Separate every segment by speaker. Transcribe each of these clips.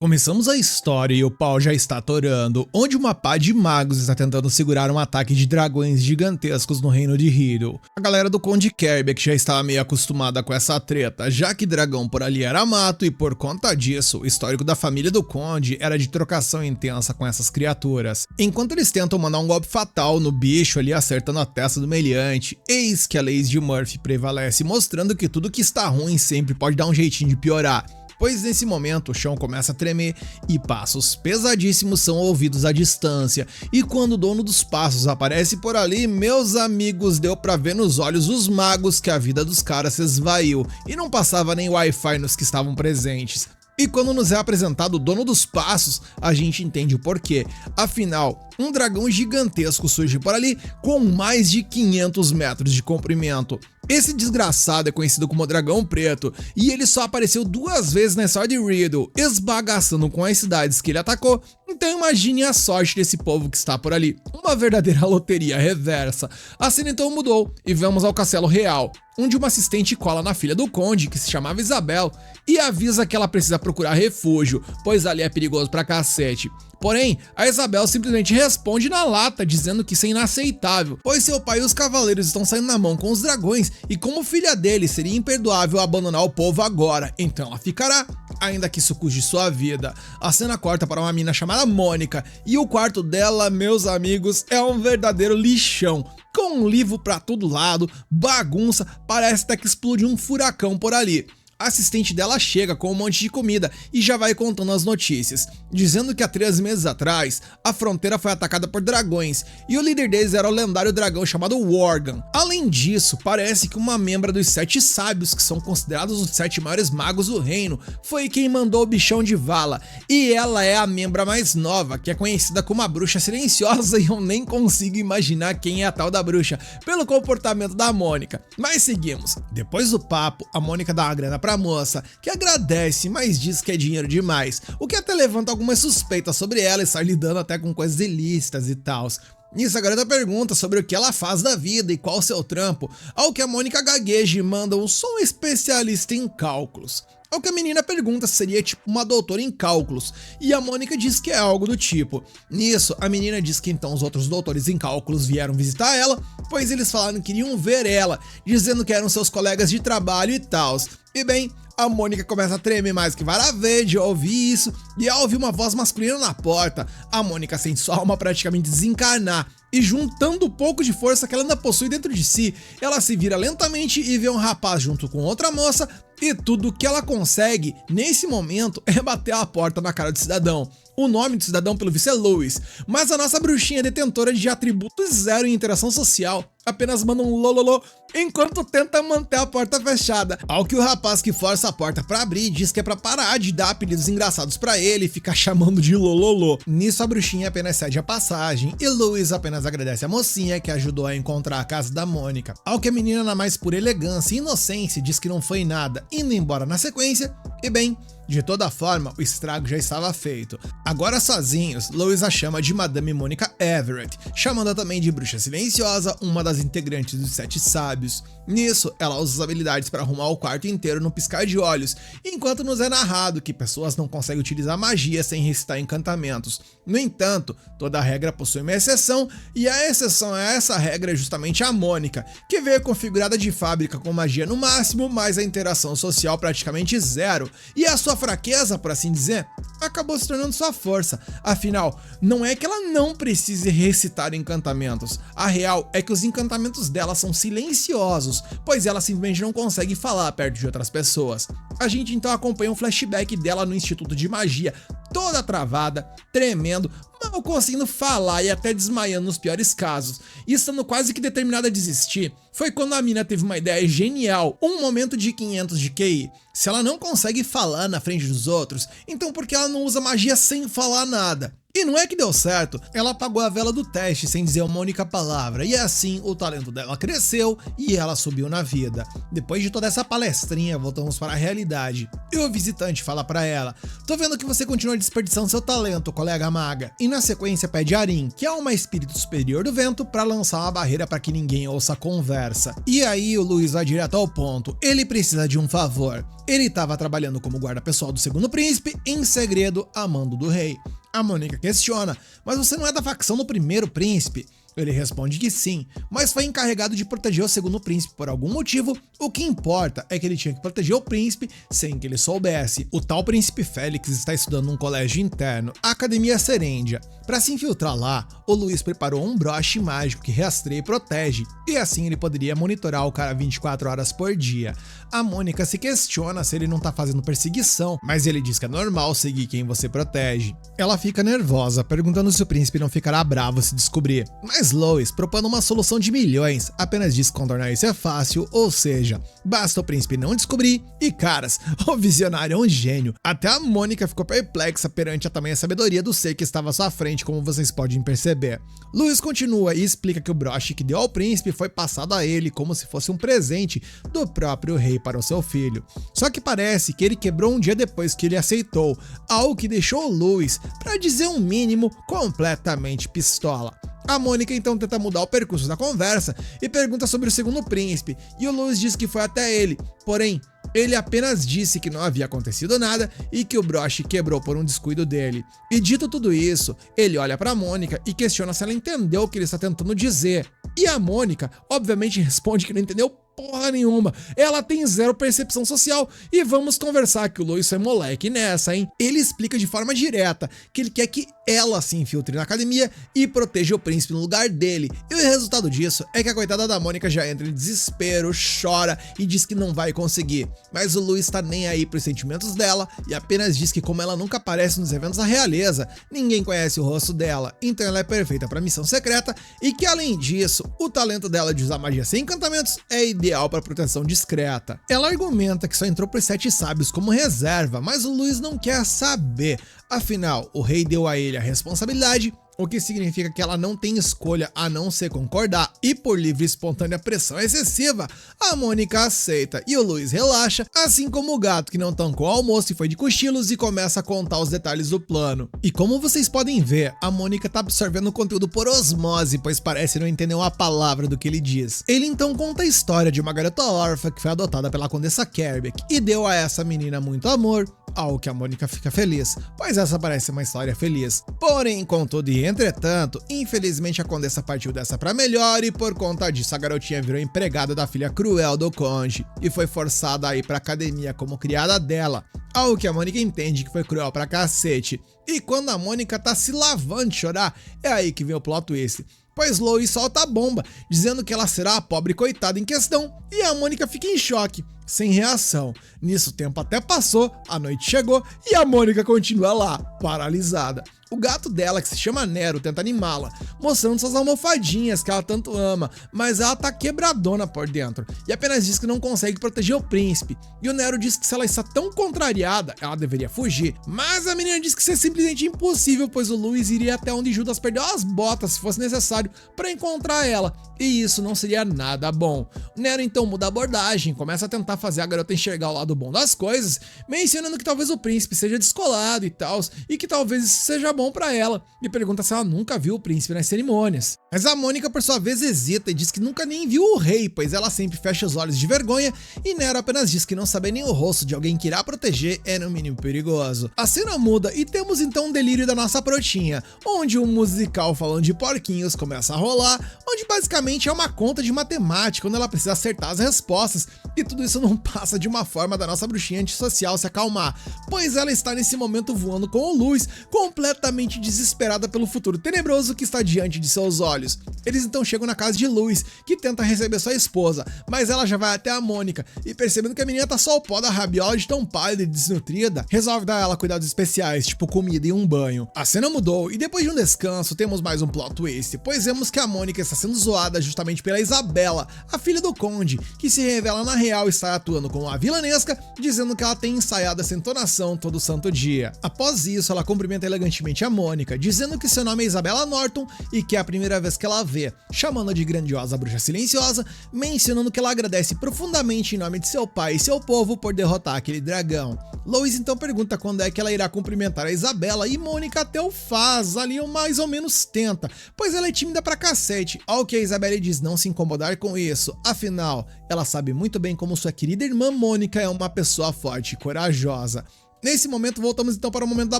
Speaker 1: Começamos a história e o pau já está atorando, onde uma pá de magos está tentando segurar um ataque de dragões gigantescos no reino de Hyrule. A galera do Conde Kirby que já estava meio acostumada com essa treta, já que dragão por ali era mato e por conta disso, o histórico da família do Conde era de trocação intensa com essas criaturas. Enquanto eles tentam mandar um golpe fatal no bicho ali acertando a testa do meliante, eis que a lei de Murphy prevalece, mostrando que tudo que está ruim sempre pode dar um jeitinho de piorar. Pois nesse momento o chão começa a tremer e passos pesadíssimos são ouvidos à distância, e quando o dono dos passos aparece por ali, meus amigos, deu pra ver nos olhos os magos que a vida dos caras se esvaiu e não passava nem Wi-Fi nos que estavam presentes. E quando nos é apresentado o dono dos passos, a gente entende o porquê. Afinal, um dragão gigantesco surge por ali com mais de 500 metros de comprimento. Esse desgraçado é conhecido como Dragão Preto, e ele só apareceu 2 vezes na história de Riddle, esbagaçando com as cidades que ele atacou, então imagine a sorte desse povo que está por ali. Uma verdadeira loteria reversa. A cena então mudou, e vamos ao Castelo Real, onde uma assistente cola na filha do conde, que se chamava Isabel, e avisa que ela precisa procurar refúgio, pois ali é perigoso pra cacete. Porém, a Isabel simplesmente responde na lata, dizendo que isso é inaceitável, pois seu pai e os cavaleiros estão saindo na mão com os dragões, e como filha dele, seria imperdoável abandonar o povo agora, então ela ficará, ainda que isso custe sua vida. A cena corta para uma menina chamada Mônica, e o quarto dela, meus amigos, é um verdadeiro lixão, com um livro pra todo lado, bagunça, parece até que explode um furacão por ali. A assistente dela chega com um monte de comida e já vai contando as notícias, dizendo que há 3 meses atrás, a fronteira foi atacada por dragões, e o líder deles era o lendário dragão chamado Worgen. Além disso, parece que uma membra dos 7 sábios, que são considerados os 7 maiores magos do reino, foi quem mandou o bichão de vala, e ela é a membra mais nova, que é conhecida como a bruxa silenciosa, e eu nem consigo imaginar quem é a tal da bruxa, pelo comportamento da Mônica. Mas seguimos. Depois do papo, a Mônica dá uma grana pra moça, que agradece, mas diz que é dinheiro demais, o que até levanta algumas suspeitas sobre ela estar lidando até com coisas ilícitas e tals. Nisso a garota pergunta sobre o que ela faz da vida e qual o seu trampo, ao que a Mônica gagueja e manda sou um especialista em cálculos. Ao que a menina pergunta se seria tipo uma doutora em cálculos, e a Mônica diz que é algo do tipo. Nisso, a menina diz que então os outros doutores em cálculos vieram visitar ela, pois eles falaram que queriam ver ela, dizendo que eram seus colegas de trabalho e tals. E bem, a Mônica começa a tremer mais que vara verde ao ouvir isso, e ao ouvir uma voz masculina na porta, a Mônica sente sua alma praticamente desencarnar, e juntando o pouco de força que ela ainda possui dentro de si, ela se vira lentamente e vê um rapaz junto com outra moça, e tudo que ela consegue, nesse momento, é bater a porta na cara do cidadão. O nome do cidadão pelo visto é Louis, mas a nossa bruxinha detentora de atributos zero em interação social apenas manda um lololô enquanto tenta manter a porta fechada. Ao que o rapaz que força a porta pra abrir diz que é pra parar de dar apelidos engraçados pra ele e ficar chamando de lololô. Nisso a bruxinha apenas cede a passagem e Louis apenas agradece a mocinha que ajudou a encontrar a casa da Mônica. Ao que a menina, na mais pura elegância e inocência, diz que não foi nada, indo embora na sequência, e bem, de toda forma, o estrago já estava feito. Agora sozinhos, Louis a chama de Madame Mônica Everett, chamando-a também de Bruxa Silenciosa, uma das integrantes dos 7 sábios. Nisso, ela usa as habilidades para arrumar o quarto inteiro no piscar de olhos, enquanto nos é narrado que pessoas não conseguem utilizar magia sem recitar encantamentos. No entanto, toda regra possui uma exceção, e a exceção a essa regra é justamente a Mônica, que veio configurada de fábrica com magia no máximo, mas a interação social praticamente zero, e a sua fraqueza, por assim dizer, acabou se tornando sua força. Afinal, não é que ela não precise recitar encantamentos, a real é que os encantamentos dela são silenciosos, pois ela simplesmente não consegue falar perto de outras pessoas. A gente então acompanha um flashback dela no Instituto de Magia, toda travada, tremendo, mal conseguindo falar e até desmaiando nos piores casos, e estando quase que determinada a desistir. Foi quando a mina teve uma ideia genial, um momento de 500 de QI. Se ela não consegue falar na frente dos outros, então por que ela não usa magia sem falar nada? E não é que deu certo, ela apagou a vela do teste sem dizer uma única palavra, e assim o talento dela cresceu e ela subiu na vida. Depois de toda essa palestrinha, voltamos para a realidade. E o visitante fala para ela: tô vendo que você continua desperdiçando seu talento, colega maga. E na sequência pede a Arin, que é uma espírito superior do vento, para lançar uma barreira para que ninguém ouça a conversa. E aí o Louis vai direto ao ponto, ele precisa de um favor. Ele estava trabalhando como guarda pessoal do segundo príncipe, em segredo, a mando do rei. A Mônica questiona: mas você não é da facção do primeiro príncipe? Ele responde que sim, mas foi encarregado de proteger o segundo príncipe por algum motivo. O que importa é que ele tinha que proteger o príncipe sem que ele soubesse. O tal príncipe Félix está estudando num colégio interno, a Academia Serendia. Para se infiltrar lá, o Louis preparou um broche mágico que rastreia e protege, e assim ele poderia monitorar o cara 24 horas por dia. A Mônica se questiona se ele não tá fazendo perseguição, mas ele diz que é normal seguir quem você protege. Ela fica nervosa, perguntando se o príncipe não ficará bravo se descobrir. Mas Louis, propondo uma solução de milhões, apenas diz que contornar isso é fácil, ou seja, basta o príncipe não descobrir. E caras, o visionário é um gênio. Até a Mônica ficou perplexa perante a tamanha sabedoria do ser que estava à sua frente, como vocês podem perceber. Louis continua e explica que o broche que deu ao príncipe foi passado a ele como se fosse um presente do próprio rei para o seu filho. Só que parece que ele quebrou um dia depois que ele aceitou, algo que deixou o Louis, para dizer um mínimo, completamente pistola. A Mônica então tenta mudar o percurso da conversa e pergunta sobre o segundo príncipe, e o Louis diz que foi até ele, porém, ele apenas disse que não havia acontecido nada e que o broche quebrou por um descuido dele. E dito tudo isso, ele olha para Mônica e questiona se ela entendeu o que ele está tentando dizer. E a Mônica, obviamente, responde que não entendeu porra nenhuma. Ela tem zero percepção social e vamos conversar que o Louis é moleque nessa, hein? Ele explica de forma direta que ele quer que ela se infiltre na academia e proteja o príncipe no lugar dele. E o resultado disso é que a coitada da Mônica já entra em desespero, chora e diz que não vai conseguir. Mas o Louis tá nem aí pros sentimentos dela e apenas diz que como ela nunca aparece nos eventos da realeza, ninguém conhece o rosto dela, então ela é perfeita pra missão secreta e que além disso, o talento dela de usar magia sem encantamentos é ideal para proteção discreta. Ela argumenta que só entrou pros 7 sábios como reserva, mas o Louis não quer saber. Afinal, o rei deu a ele a responsabilidade, o que significa que ela não tem escolha a não ser concordar, e por livre e espontânea pressão excessiva, a Mônica aceita e o Louis relaxa, assim como o gato que não tancou o almoço e foi de cochilos e começa a contar os detalhes do plano. E como vocês podem ver, a Mônica tá absorvendo o conteúdo por osmose, pois parece não entender uma palavra do que ele diz. Ele então conta a história de uma garota órfã que foi adotada pela Condessa Kerbeck e deu a essa menina muito amor, ao que a Mônica fica feliz, pois essa parece uma história feliz. Porém, contudo e entretanto, infelizmente a Condessa partiu dessa pra melhor e por conta disso a garotinha virou empregada da filha cruel do conde e foi forçada a ir pra academia como criada dela, algo que a Mônica entende que foi cruel pra cacete. E quando a Mônica tá se lavando de chorar, é aí que vem o plot twist, pois Louis solta a bomba, dizendo que ela será a pobre coitada em questão, e a Mônica fica em choque, sem reação. Nisso o tempo até passou, a noite chegou e a Mônica continua lá, paralisada. O gato dela, que se chama Nero, tenta animá-la, mostrando suas almofadinhas que ela tanto ama, mas ela tá quebradona por dentro e apenas diz que não consegue proteger o príncipe. E o Nero diz que se ela está tão contrariada, ela deveria fugir, mas a menina diz que isso é simplesmente impossível, pois o Louis iria até onde Judas perdeu as botas se fosse necessário para encontrar ela, e isso não seria nada bom. O Nero então muda a abordagem, começa a tentar fazer a garota enxergar o lado bom das coisas, mencionando que talvez o príncipe seja descolado e tal, e que talvez isso seja bom pra ela, e pergunta se ela nunca viu o príncipe nas cerimônias. Mas a Mônica por sua vez hesita e diz que nunca nem viu o rei, pois ela sempre fecha os olhos de vergonha, e Nero apenas diz que não saber nem o rosto de alguém que irá proteger é no mínimo perigoso. A cena muda e temos então um delírio da nossa protinha, onde um musical falando de porquinhos começa a rolar, onde basicamente é uma conta de matemática, onde ela precisa acertar as respostas, e tudo isso não passa de uma forma da nossa bruxinha antissocial se acalmar, pois ela está nesse momento voando com o Louis, completamente desesperada pelo futuro tenebroso que está diante de seus olhos. Eles então chegam na casa de Louis, que tenta receber sua esposa, mas ela já vai até a Mônica, e percebendo que a menina tá só o pó da rabiola de tão pálida e desnutrida, resolve dar a ela cuidados especiais, tipo comida e um banho. A cena mudou, e depois de um descanso, temos mais um plot twist, pois vemos que a Mônica está sendo zoada justamente pela Isabela, a filha do conde, que se revela na real estar atuando como uma vilanesca, dizendo que ela tem ensaiado essa entonação todo santo dia. Após isso, ela cumprimenta elegantemente frente a Mônica, dizendo que seu nome é Isabella Norton e que é a primeira vez que ela vê, chamando-a de grandiosa bruxa silenciosa, mencionando que ela agradece profundamente em nome de seu pai e seu povo por derrotar aquele dragão. Lois então pergunta quando é que ela irá cumprimentar a Isabella e Mônica até o faz, ali ou mais ou menos tenta, pois ela é tímida pra cacete, ao que a Isabella diz não se incomodar com isso, afinal, ela sabe muito bem como sua querida irmã Mônica é uma pessoa forte e corajosa. Nesse momento voltamos então para o momento da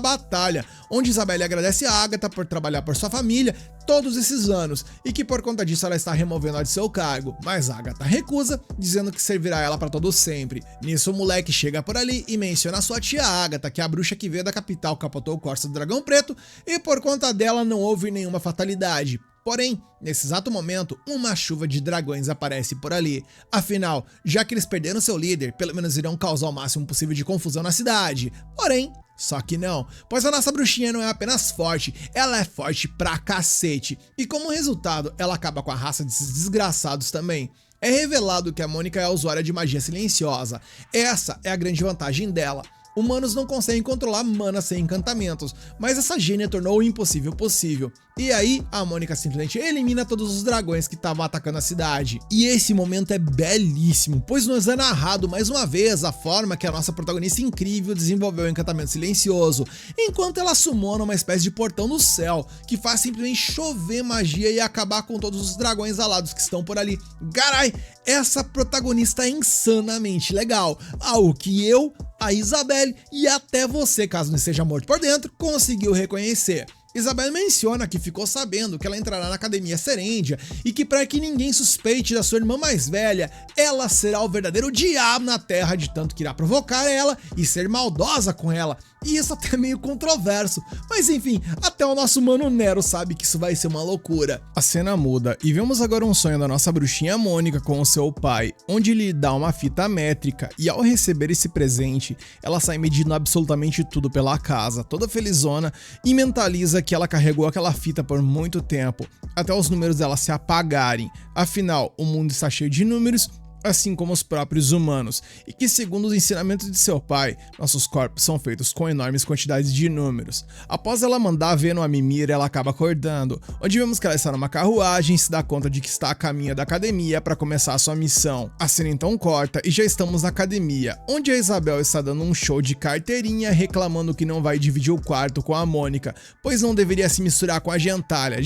Speaker 1: batalha, onde Isabelle agradece a Agatha por trabalhar por sua família todos esses anos e que por conta disso ela está removendo-a de seu cargo, mas Agatha recusa, dizendo que servirá ela para todo sempre. Nisso o moleque chega por ali e menciona sua tia Agatha, que é a bruxa que veio da capital, capotou o Corsa do Dragão Preto e por conta dela não houve nenhuma fatalidade. Porém, nesse exato momento, uma chuva de dragões aparece por ali. Afinal, já que eles perderam seu líder, pelo menos irão causar o máximo possível de confusão na cidade. Porém, só que não, pois a nossa bruxinha não é apenas forte, ela é forte pra cacete. E como resultado, ela acaba com a raça desses desgraçados também. É revelado que a Mônica é a usuária de magia silenciosa. Essa é a grande vantagem dela. Humanos não conseguem controlar mana sem encantamentos, mas essa gênia tornou o impossível possível. E aí, a Mônica simplesmente elimina todos os dragões que estavam atacando a cidade. E esse momento é belíssimo, pois nos é narrado mais uma vez a forma que a nossa protagonista incrível desenvolveu o encantamento silencioso, enquanto ela summona uma espécie de portão no céu, que faz simplesmente chover magia e acabar com todos os dragões alados que estão por ali. Carai, essa protagonista é insanamente legal, algo que eu, a Isabelle e até você, caso não esteja morto por dentro, conseguiu reconhecer. Isabelle menciona que ficou sabendo que ela entrará na Academia Serendia e que para que ninguém suspeite da sua irmã mais velha, ela será o verdadeiro diabo na Terra, de tanto que irá provocar ela e ser maldosa com ela. E isso até é meio controverso, mas enfim, até o nosso mano Nero sabe que isso vai ser uma loucura. A cena muda e vemos agora um sonho da nossa bruxinha Mônica com o seu pai, onde ele dá uma fita métrica e ao receber esse presente, ela sai medindo absolutamente tudo pela casa, toda felizona, e mentaliza que ela carregou aquela fita por muito tempo, até os números dela se apagarem. Afinal, o mundo está cheio de números, assim como os próprios humanos, e que segundo os ensinamentos de seu pai, nossos corpos são feitos com enormes quantidades de números. Após ela mandar ver no Mimir, ela acaba acordando, onde vemos que ela está numa carruagem e se dá conta de que está a caminho da academia para começar a sua missão. A cena então corta e já estamos na academia, onde a Isabel está dando um show de carteirinha, reclamando que não vai dividir o quarto com a Mônica, pois não deveria se misturar com a gentalha,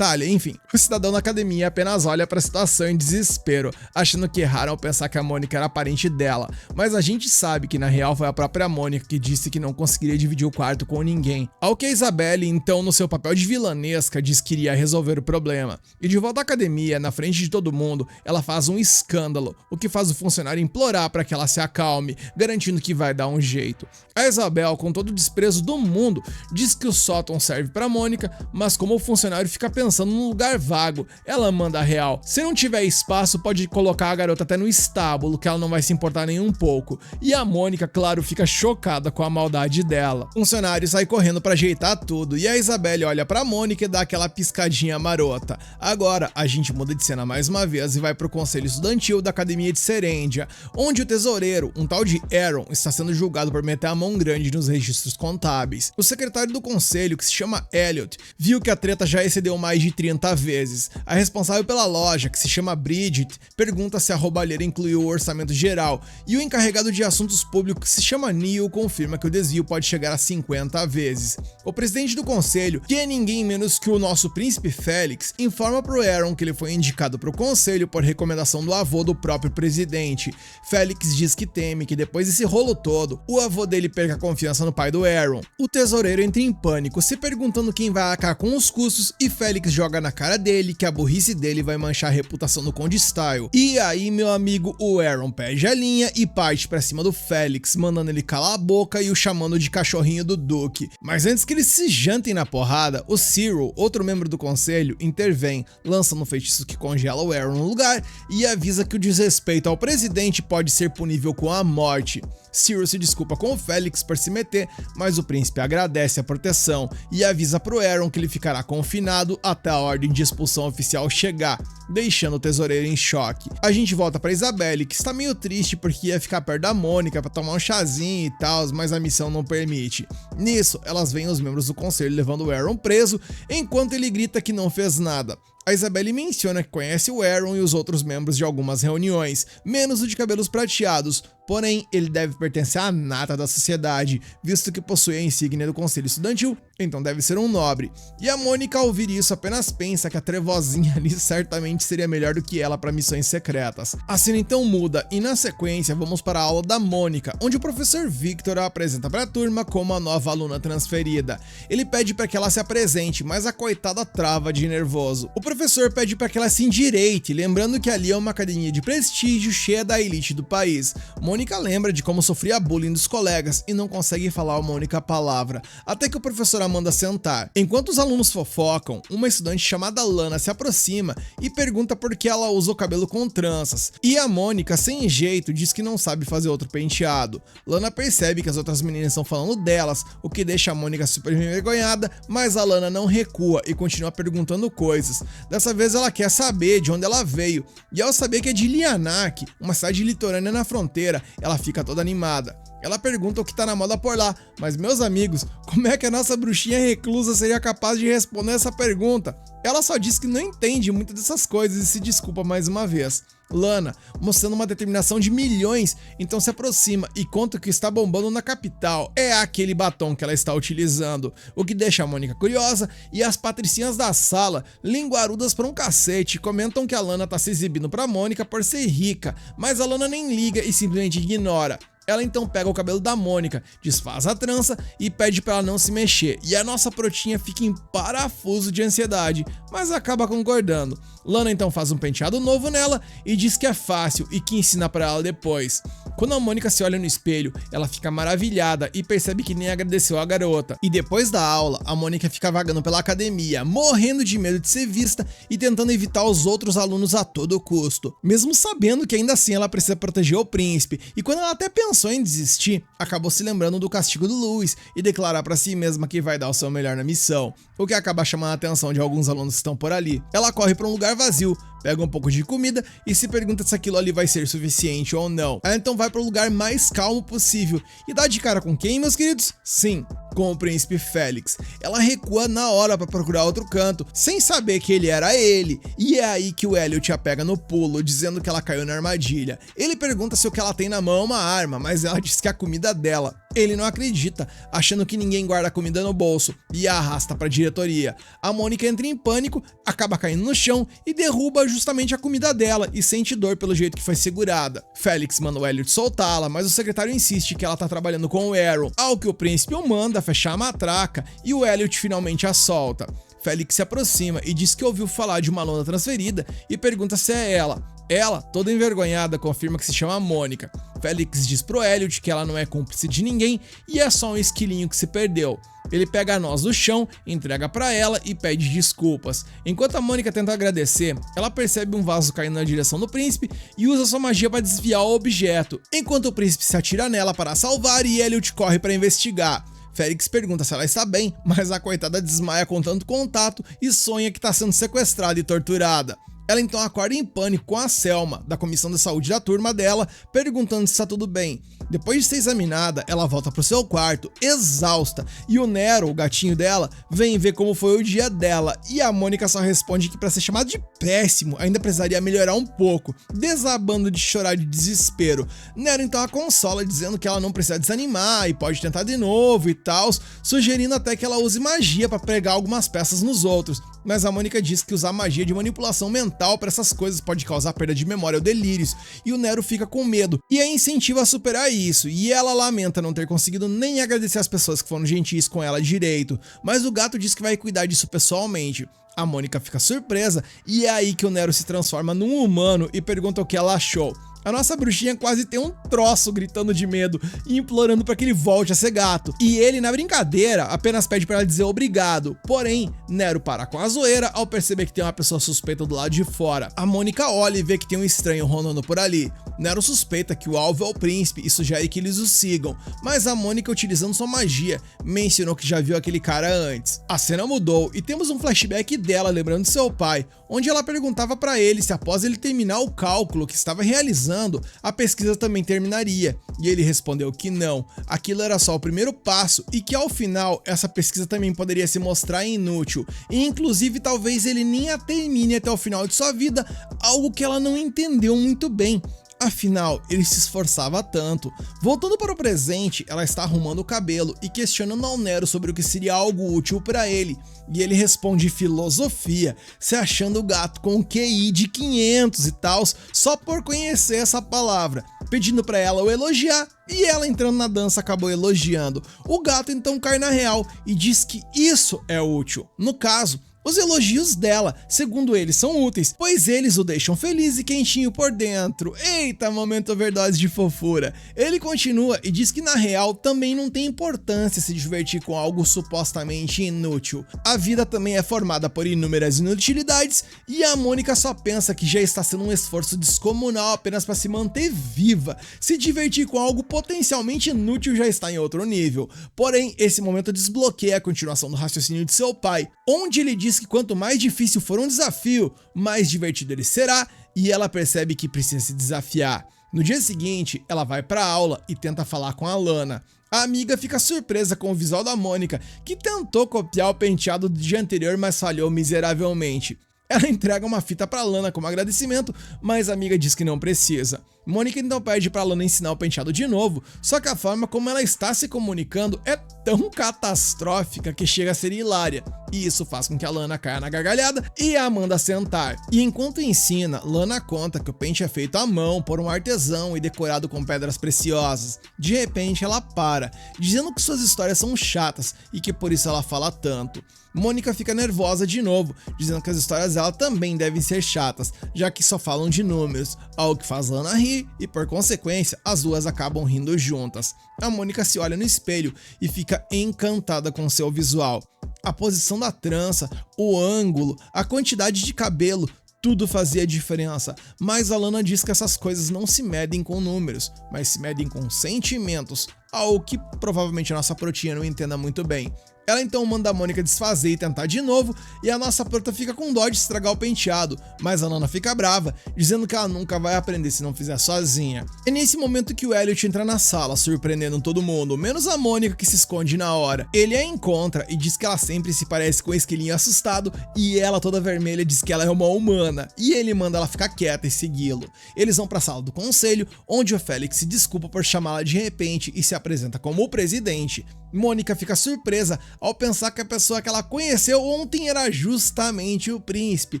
Speaker 1: enfim. O cidadão da academia apenas olha para a situação em desespero, achando que erraram ao pensar que a Mônica era parente dela, mas a gente sabe que na real foi a própria Mônica que disse que não conseguiria dividir o quarto com ninguém. Ao que a Isabelle, então no seu papel de vilanesca, diz que iria resolver o problema. E de volta à academia, na frente de todo mundo, ela faz um escândalo, o que faz o funcionário implorar para que ela se acalme, garantindo que vai dar um jeito. A Isabel, com todo o desprezo do mundo, diz que o sótão serve para Mônica, mas como o funcionário fica pensando num lugar vago, ela manda a real. Se não tiver espaço, pode colocar a garota até no estábulo, que ela não vai se importar nem um pouco. E a Mônica, claro, fica chocada com a maldade dela. O funcionário sai correndo para ajeitar tudo e a Isabelle olha pra Mônica e dá aquela piscadinha marota. Agora, a gente muda de cena mais uma vez e vai pro conselho estudantil da Academia de Serendia, onde o tesoureiro, um tal de Aaron, está sendo julgado por meter a mão grande nos registros contábeis. O secretário do conselho, que se chama Elliot, viu que a treta já excedeu mais de 30 vezes. A responsável pela loja, que se chama Bridget, pergunta se a roubalheira incluiu o orçamento geral, e o encarregado de assuntos públicos, que se chama Neil, confirma que o desvio pode chegar a 50 vezes. O presidente do conselho, que é ninguém menos que o nosso príncipe Félix, informa pro Aaron que ele foi indicado pro conselho por recomendação do avô do próprio presidente. Félix diz que teme que depois desse rolo todo, o avô dele perca a confiança no pai do Aaron. O tesoureiro entra em pânico, se perguntando quem vai arcar com os custos, e Félix joga na cara dele que a burrice dele vai manchar a reputação do Conde Style. E aí, meu amigo, o Aaron perde a linha e parte pra cima do Félix, mandando ele calar a boca e o chamando de cachorrinho do Duque. Mas antes que eles se jantem na porrada, o Cyril, outro membro do conselho, intervém, lançando um feitiço que congela o Aaron no lugar e avisa que o desrespeito ao presidente pode ser punível com a morte. Cyril se desculpa com o Félix por se meter, mas o príncipe agradece a proteção e avisa pro Aaron que ele ficará confinado até a ordem de expulsão oficial chegar, deixando o tesoureiro em choque. A gente volta pra Isabelle, que está meio triste porque ia ficar perto da Mônica pra tomar um chazinho e tal, mas a missão não permite. Nisso, elas veem os membros do conselho levando o Aaron preso, enquanto ele grita que não fez nada. A Isabelle menciona que conhece o Aaron e os outros membros de algumas reuniões, menos o de cabelos prateados, porém ele deve pertencer à nata da sociedade, visto que possui a insígnia do conselho estudantil, então deve ser um nobre. E a Mônica, ao ouvir isso, apenas pensa que a trevozinha ali certamente seria melhor do que ela para missões secretas. A cena então muda e na sequência vamos para a aula da Mônica, onde o professor Victor a apresenta para a turma como a nova aluna transferida. Ele pede para que ela se apresente, mas a coitada trava de nervoso. O professor pede para que ela se endireite, lembrando que ali é uma academia de prestígio cheia da elite do país. Mônica lembra de como sofria bullying dos colegas e não consegue falar uma única palavra, até que o professor a manda sentar. Enquanto os alunos fofocam, uma estudante chamada Lana se aproxima e pergunta por que ela usa o cabelo com tranças, e a Mônica, sem jeito, diz que não sabe fazer outro penteado. Lana percebe que as outras meninas estão falando delas, o que deixa a Mônica super envergonhada, mas a Lana não recua e continua perguntando coisas. Dessa vez ela quer saber de onde ela veio, e ao saber que é de Lianak, uma cidade litorânea na fronteira, ela fica toda animada. Ela pergunta o que tá na moda por lá, mas meus amigos, como é que a nossa bruxinha reclusa seria capaz de responder essa pergunta? Ela só diz que não entende muito dessas coisas e se desculpa mais uma vez. Lana, mostrando uma determinação de milhões, então se aproxima e conta que está bombando na capital é aquele batom que ela está utilizando, o que deixa a Mônica curiosa, e as patricinhas da sala, linguarudas por um cacete, comentam que a Lana tá se exibindo pra Mônica por ser rica, mas a Lana nem liga e simplesmente ignora. Ela então pega o cabelo da Mônica, desfaz a trança e pede pra ela não se mexer, e a nossa protinha fica em parafuso de ansiedade, mas acaba concordando. Lana então faz um penteado novo nela e diz que é fácil e que ensina pra ela depois. Quando a Mônica se olha no espelho, ela fica maravilhada e percebe que nem agradeceu a garota. E depois da aula, a Mônica fica vagando pela academia, morrendo de medo de ser vista e tentando evitar os outros alunos a todo custo, mesmo sabendo que ainda assim ela precisa proteger o príncipe, e quando ela até pensou em desistir, acabou se lembrando do castigo do Louis e declarar pra si mesma que vai dar o seu melhor na missão, o que acaba chamando a atenção de alguns alunos que estão por ali. Ela corre pra um lugar vazio, pega um pouco de comida e se pergunta se aquilo ali vai ser suficiente ou não. Ela então vai para o lugar mais calmo possível e dá de cara com quem, meus queridos? Sim, com o príncipe Félix. Ela recua na hora para procurar outro canto, sem saber que ele era ele, e é aí que o Elliot a pega no pulo, dizendo que ela caiu na armadilha. Ele pergunta se o que ela tem na mão é uma arma, mas ela diz que é a comida dela. Ele não acredita, achando que ninguém guarda comida no bolso, e a arrasta pra diretoria. A Mônica entra em pânico, acaba caindo no chão e derruba justamente a comida dela e sente dor pelo jeito que foi segurada. Félix manda o Elliot soltá-la, mas o secretário insiste que ela tá trabalhando com o Aaron, ao que o príncipe o manda fechar a matraca e o Elliot finalmente a solta. Félix se aproxima e diz que ouviu falar de uma aluna transferida e pergunta se é ela. Ela, toda envergonhada, confirma que se chama Mônica. Félix diz pro Elliot que ela não é cúmplice de ninguém e é só um esquilinho que se perdeu. Ele pega a noz do chão, entrega pra ela e pede desculpas. Enquanto a Mônica tenta agradecer, ela percebe um vaso caindo na direção do príncipe e usa sua magia para desviar o objeto, enquanto o príncipe se atira nela para a salvar e Elliot corre para investigar. Félix pergunta se ela está bem, mas a coitada desmaia com tanto contato e sonha que está sendo sequestrada e torturada. Ela então acorda em pânico com a Selma, da comissão de saúde da turma dela, perguntando se está tudo bem. Depois de ser examinada, ela volta pro seu quarto, exausta, e o Nero, o gatinho dela, vem ver como foi o dia dela, e a Mônica só responde que para ser chamado de péssimo, ainda precisaria melhorar um pouco, desabando de chorar de desespero. Nero então a consola, dizendo que ela não precisa desanimar e pode tentar de novo e tal, sugerindo até que ela use magia para pregar algumas peças nos outros. Mas a Mônica diz que usar magia de manipulação mental para essas coisas pode causar perda de memória ou delírios, e o Nero fica com medo e a incentiva a superar isso, e ela lamenta não ter conseguido nem agradecer as pessoas que foram gentis com ela direito, mas o gato diz que vai cuidar disso pessoalmente. A Mônica fica surpresa e é aí que o Nero se transforma num humano e pergunta o que ela achou. A nossa bruxinha quase tem um troço gritando de medo e implorando para que ele volte a ser gato. E ele, na brincadeira, apenas pede para ela dizer obrigado. Porém, Nero para com a zoeira ao perceber que tem uma pessoa suspeita do lado de fora. A Mônica olha e vê que tem um estranho rondando por ali. Nero suspeita que o alvo é o príncipe e sugere que eles o sigam, mas a Mônica, utilizando sua magia, mencionou que já viu aquele cara antes. A cena mudou e temos um flashback dela lembrando de seu pai, onde ela perguntava para ele se após ele terminar o cálculo que estava realizando, a pesquisa também terminaria. E ele respondeu que não, aquilo era só o primeiro passo e que ao final essa pesquisa também poderia se mostrar inútil. E inclusive talvez ele nem a termine até o final de sua vida, algo que ela não entendeu muito bem. Afinal, ele se esforçava tanto. Voltando para o presente, ela está arrumando o cabelo e questionando ao Nero sobre o que seria algo útil para ele. E ele responde filosofia, se achando o gato com um QI de 500 e tals, só por conhecer essa palavra, pedindo para ela o elogiar, e ela entrando na dança acabou elogiando. O gato então cai na real e diz que isso é útil. No caso, os elogios dela, segundo ele, são úteis, pois eles o deixam feliz e quentinho por dentro. Eita, momento overdose de fofura. Ele continua e diz que na real também não tem importância se divertir com algo supostamente inútil. A vida também é formada por inúmeras inutilidades e a Mônica só pensa que já está sendo um esforço descomunal apenas para se manter viva. Se divertir com algo potencialmente inútil já está em outro nível. Porém, esse momento desbloqueia a continuação do raciocínio de seu pai, onde ele diz que quanto mais difícil for um desafio, mais divertido ele será, e ela percebe que precisa se desafiar. No dia seguinte, ela vai para a aula e tenta falar com a Lana. A amiga fica surpresa com o visual da Mônica, que tentou copiar o penteado do dia anterior, mas falhou miseravelmente. Ela entrega uma fita pra Lana como agradecimento, mas a amiga diz que não precisa. Mônica então pede pra Lana ensinar o penteado de novo, só que a forma como ela está se comunicando é tão catastrófica que chega a ser hilária, e isso faz com que a Lana caia na gargalhada e a manda sentar. E enquanto ensina, Lana conta que o pente é feito à mão por um artesão e decorado com pedras preciosas. De repente ela para, dizendo que suas histórias são chatas e que por isso ela fala tanto. Mônica fica nervosa de novo, dizendo que as histórias dela também devem ser chatas, já que só falam de números, algo que faz Lana rir e, por consequência, as duas acabam rindo juntas. A Mônica se olha no espelho e fica encantada com seu visual. A posição da trança, o ângulo, a quantidade de cabelo, tudo fazia diferença, mas a Lana diz que essas coisas não se medem com números, mas se medem com sentimentos, algo que provavelmente a nossa protinha não entenda muito bem. Ela então manda a Mônica desfazer e tentar de novo, e a nossa prota fica com dó de estragar o penteado, mas a Lana fica brava, dizendo que ela nunca vai aprender se não fizer sozinha. É nesse momento que o Elliot entra na sala, surpreendendo todo mundo, menos a Mônica, que se esconde na hora. Ele a encontra e diz que ela sempre se parece com um esquilinho assustado, e ela toda vermelha diz que ela é uma humana, e ele manda ela ficar quieta e segui-lo. Eles vão para a sala do conselho, onde o Félix se desculpa por chamá-la de repente e se apresenta como o presidente. Mônica fica surpresa ao pensar que a pessoa que ela conheceu ontem era justamente o príncipe,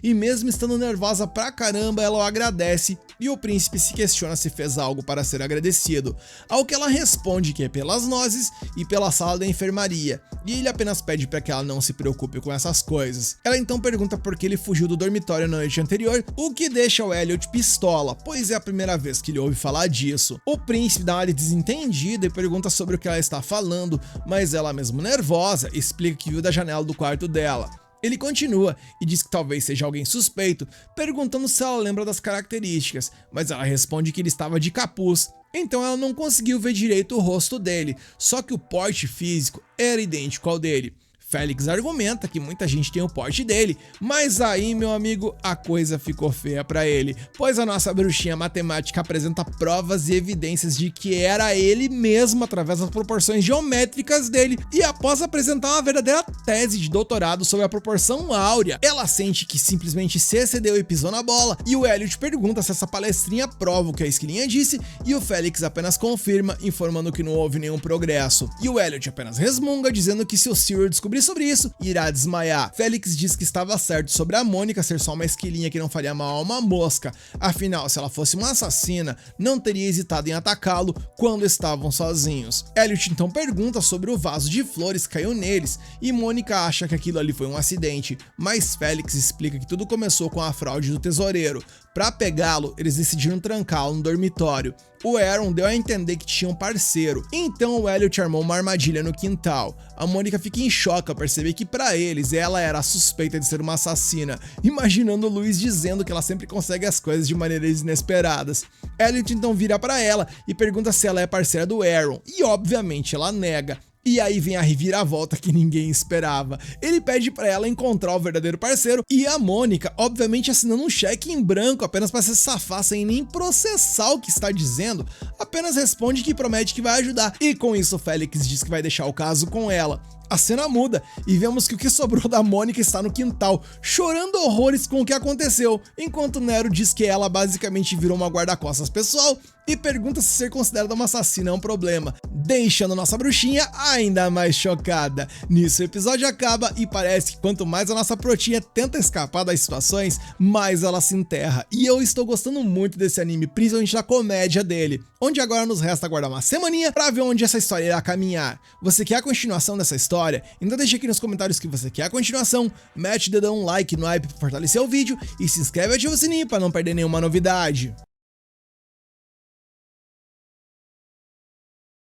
Speaker 1: e mesmo estando nervosa pra caramba, ela o agradece e o príncipe se questiona se fez algo para ser agradecido, ao que ela responde que é pelas nozes e pela sala da enfermaria, e ele apenas pede para que ela não se preocupe com essas coisas. Ela então pergunta por que ele fugiu do dormitório na noite anterior, o que deixa o Elliot pistola, pois é a primeira vez que ele ouve falar disso. O príncipe dá uma desentendida e pergunta sobre o que ela está falando, mas ela, mesmo nervosa, explica que viu da janela do quarto dela. Ele continua e diz que talvez seja alguém suspeito, perguntando se ela lembra das características, mas ela responde que ele estava de capuz, então ela não conseguiu ver direito o rosto dele, só que o porte físico era idêntico ao dele. Félix argumenta que muita gente tem o porte dele, mas aí, meu amigo, a coisa ficou feia pra ele, pois a nossa bruxinha matemática apresenta provas e evidências de que era ele mesmo através das proporções geométricas dele, e após apresentar uma verdadeira tese de doutorado sobre a proporção áurea, ela sente que simplesmente se excedeu e pisou na bola, e o Elliot pergunta se essa palestrinha prova o que a esquilinha disse, e o Félix apenas confirma, informando que não houve nenhum progresso, e o Elliot apenas resmunga, dizendo que se o Cyril descobrir sobre isso, irá desmaiar. Félix diz que estava certo sobre a Mônica ser só uma esquilinha que não faria mal a uma mosca, afinal, se ela fosse uma assassina, não teria hesitado em atacá-lo quando estavam sozinhos. Elliot então pergunta sobre o vaso de flores que caiu neles, e Mônica acha que aquilo ali foi um acidente, mas Félix explica que tudo começou com a fraude do tesoureiro. Para pegá-lo, eles decidiram trancá-lo no dormitório. O Aaron deu a entender que tinha um parceiro, então o Elliot armou uma armadilha no quintal. A Mônica fica em choque ao perceber que para eles ela era a suspeita de ser uma assassina, imaginando o Luiz dizendo que ela sempre consegue as coisas de maneiras inesperadas. Elliot então vira para ela e pergunta se ela é parceira do Aaron, e obviamente ela nega. E aí vem a reviravolta que ninguém esperava. Ele pede pra ela encontrar o verdadeiro parceiro e a Mônica, obviamente assinando um cheque em branco apenas pra se safar sem nem processar o que está dizendo, apenas responde que promete que vai ajudar. E com isso o Félix diz que vai deixar o caso com ela. A cena muda e vemos que o que sobrou da Mônica está no quintal, chorando horrores com o que aconteceu, enquanto Nero diz que ela basicamente virou uma guarda-costas pessoal e pergunta se ser considerada uma assassina é um problema, deixando nossa bruxinha ainda mais chocada. Nisso o episódio acaba e parece que quanto mais a nossa protinha tenta escapar das situações, mais ela se enterra. E eu estou gostando muito desse anime, principalmente da comédia dele, onde agora nos resta aguardar uma semaninha pra ver onde essa história irá caminhar. Você quer a continuação dessa história? Então deixa aqui nos comentários que você quer a continuação, mete o dedão like no hype pra fortalecer o vídeo e se inscreve e ativa o sininho pra não perder nenhuma novidade.